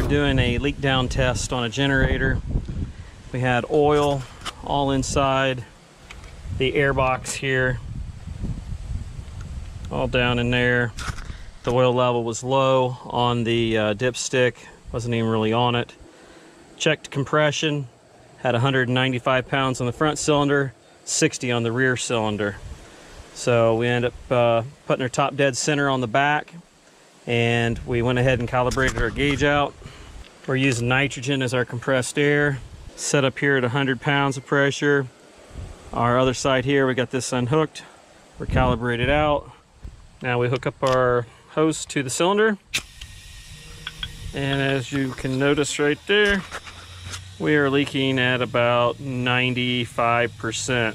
We're doing a leak down test on a generator. We had oil all inside the airbox here, all down in there. The oil level was low on the dipstick, wasn't even really on it. Checked compression, had 195 pounds on the front cylinder, 60 on the rear cylinder. So we ended up putting our top dead center on the back, and we went ahead and calibrated our gauge out. We're using nitrogen as our compressed air. Set up here at 100 pounds of pressure. Our other side here, we got this unhooked. We're calibrated out. Now we hook up our hose to the cylinder. And as you can notice right there, we are leaking at about 95%.